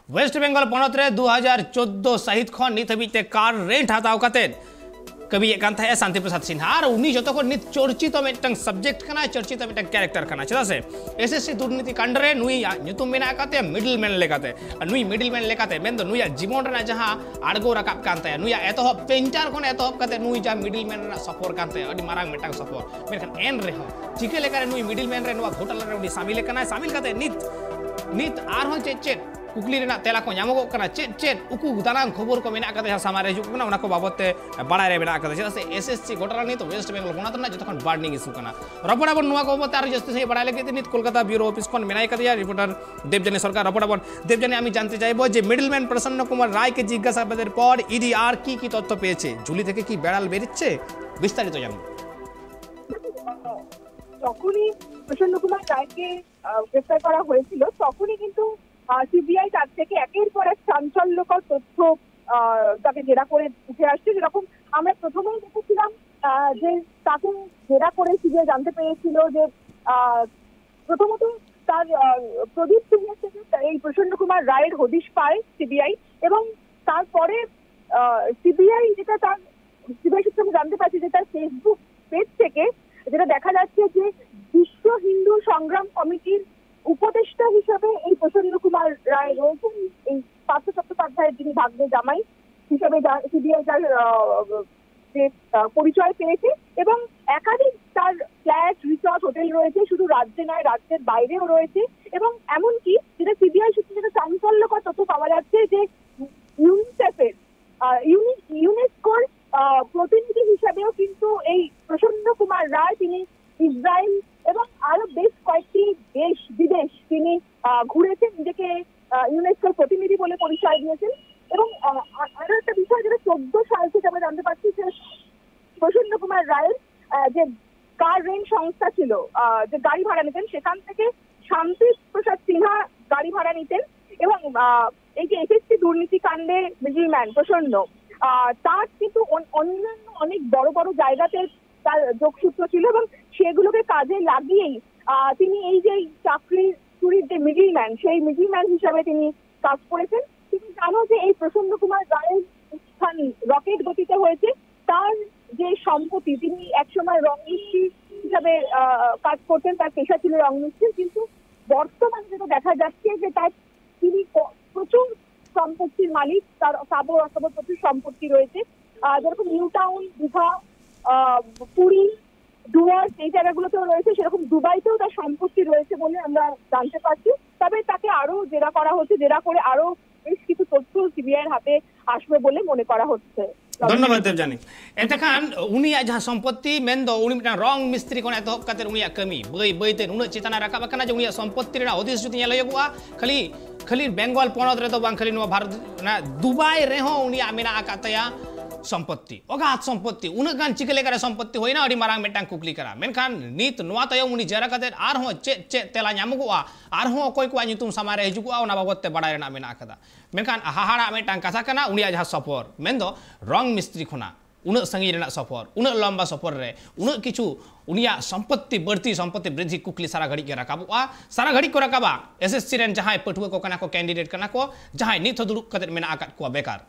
Waste Bengal पनत रे 2014 सहित खन नित हबीते कार रेंट हताव कते कभी शांति प्रसाद सिन्हा और उन्हीं जो नित चर्चित मिट्टन सब्जेक्ट कना चर्चित मिट्टन कैरेक्टर कना चदा से एसएससी दुर्नीति कांड रे नुई नुतुम मेना काते मिडिल मैन लेकाते नुई मिडिल मैन लेकाते मेन दो नुई जीवन रे जहां आड़गो रकाब कांते नुई एतो पेंटर कोन एतो काते नुई जा मिडिल मैन रे सपोर कांते अडी मारांग मिट्टन सपोर मेनखान एन रे हो चिके लेकारे नुई मिडिल मैन रे नुआ घोटाला रे उनी शामिल कना शामिल काते नित आर हो चेक कुकली रेना तेला को नामोगो कना चेट उकु दानांग खबर को मेना कते सामारे हिजुग कना उना को बाबते बाडाय रे मेना कते से एसएससी घोटाला नि तो वेस्ट बेंगल पोनत ना जतखन बार्निंग इशू कना रपड़ाबन नुआ को बाबते आर जस्ती से बाडाय लगे नित कोलकाता ब्यूरो ऑफिस कोन मेनाय कते रिपोर्टर देवजनी सरकार रपड़ाबन देवजनी आमी जानते चाइबो जे मिडलमैन प्रसन्न कुमार राय के जिज्ञासाबाদের পর ইডি আর কি তথ্য পেয়েছে ঝুলি থেকে কি বেড়াল বেরিচ্ছে বিস্তারিত জানুন যখনই প্রসন্ন কুমার রায়কে গ্রেফতার করা হয়েছিল তখনই কিন্তু সিবিআই তার থেকে একের পর এক চাঞ্চল্যকর তথ্য তাকে জেরা করে উঠে আসছে। যেরকম আমরা প্রথমেই দেখেছিলাম যে তাকে জেরা করে সিবিআই জানতে পেরেছিল যে প্রথমত তার প্রদীপ সিংয়ের থেকে এই প্রসন্ন কুমার রায়ের হদিশ পায় সিবিআই এবং তারপরে সিবিআই যেটা তার সিবিআই সূত্রে জানতে পারছি যে তার ফেসবুক পেজ থেকে যেটা দেখা যাচ্ছে যে বিশ্ব হিন্দু সংগ্রাম কমিটির উপদেষ্টা হিসেবে এই প্রসন্ন কুমার রায় রয়েছেন। এই পার্থ চট্টোপাধ্যায়ের যিনি ভাগ্নে জামাই হিসেবে সিবিআই তার যে পরিচয় পেয়েছে এবং একাধিক তার ফ্ল্যাট রিসর্ট হোটেল রয়েছে, শুধু রাজ্যে নয় রাজ্যের বাইরেও রয়েছে এবং এমনকি যেটা সিবিআই সূত্রে যেটা চাঞ্চল্যকর তথ্য পাওয়া যাচ্ছে যে ইউনিসেফের ইউনেস্কোর প্রতিনিধি হিসেবেও কিন্তু এই প্রসন্ন কুমার রায় তিনি ইসরায়েল এবং আরো বেশ কয়েকটি দেশ বিদেশ তিনি ঘুরেছেন, নিজেকে ইউনেস্কোর প্রতিনিধি বলে পরিচয় দিয়েছেন। এবং আরো একটা বিষয় যেটা 14 সাল থেকে আমরা জানতে পারছি যে প্রসন্ন কুমার রায়ের যে কার রেন্ট সংস্থা ছিল, যে গাড়ি ভাড়া নিতেন, সেখান থেকে শান্তি প্রসাদ সিনহা গাড়ি ভাড়া নিতেন এবং এই যে এসএসসি দুর্নীতি কাণ্ডে মিডলম্যান প্রসন্ন তার কিন্তু অন্যান্য অনেক বড় বড় জায়গাতে তার যোগসূত্র ছিল এবং সেগুলোকে কাজে লাগিয়েই তিনি এই যে চাকরির চুরির যে মিডলম্যান সেই মিডলম্যান হিসাবে তিনি কাজ করেছেন। তুমি জানো যে এই প্রসন্ন কুমার রায়ের স্থান রকেট গতিতে হয়েছে। তার যে সম্পত্তি, তিনি একসময় রং মিস্ত্রি হিসাবে কাজ করতেন, তার পেশা ছিল রং মিস্ত্রি, কিন্তু বর্তমানে যেটা দেখা যাচ্ছে যে তিনি প্রচুর সম্পত্তির মালিক, তার স্থাবর অস্থাবর প্রচুর সম্পত্তি রয়েছে। যেরকম নিউ টাউন, দীঘা, পুরী, ডুয়ার্স এই জায়গাগুলোতেও রয়েছে, সেরকম দুবাইতেও তার সম্পত্তি রয়েছে বলে আমরা জানতে পারছি। তবে তাকে আরো জেরা করা হচ্ছে, জেরা করে আরো বেশ কিছু তথ্য সিবিআইয়ের হাতে আসবে বলে মনে করা হচ্ছে। ধন্যবাদ দেবজানী। এতখান উনিয়া जहां संपत्ति मेन दो उनी मिटन रंग मिस्त्री कोन एतो कते उनिया कमी बई बईते उन चेतना राखा बकना जे उनिया संपत्ति रे हदिस जुति लयगुआ खाली बेंगल पनत रे तो बां खाली नो भारत ना दुबई रे हो उनिया मेना आकातया संपत्ति अगाध संपत्ति उन गान चिकले करे संपत्ति होइना अडी मारांग मेटांग कुकली करा मेनखान नित नुआ तय उनी जरा कते आर हो चे तेला ᱧᱟᱢᱚᱜᱚᱜᱼᱟ आर हो कोई को ᱧᱩᱛᱩᱢ सामारे हिजुगुआ ओना बाबते बाडाय रेना मेना आकदा मेनखान हाहाड़ा मेटांग कथा कना उनिया जहां सफर मेन दो रंग मिस्त्री खुना उन संगी रेना सफर उन लंबा सफर रे उन किछु उनिया संपत्ति बढ़ती संपत्ति वृद्धि कुकली सारा घड़ी के रकाबुआ सारा घड़ी को रकाबा एसएससी रेन जहां पटुआ को कना को कैंडिडेट कना को जहां नित दुड़ुब कते मेना आकात को बेकार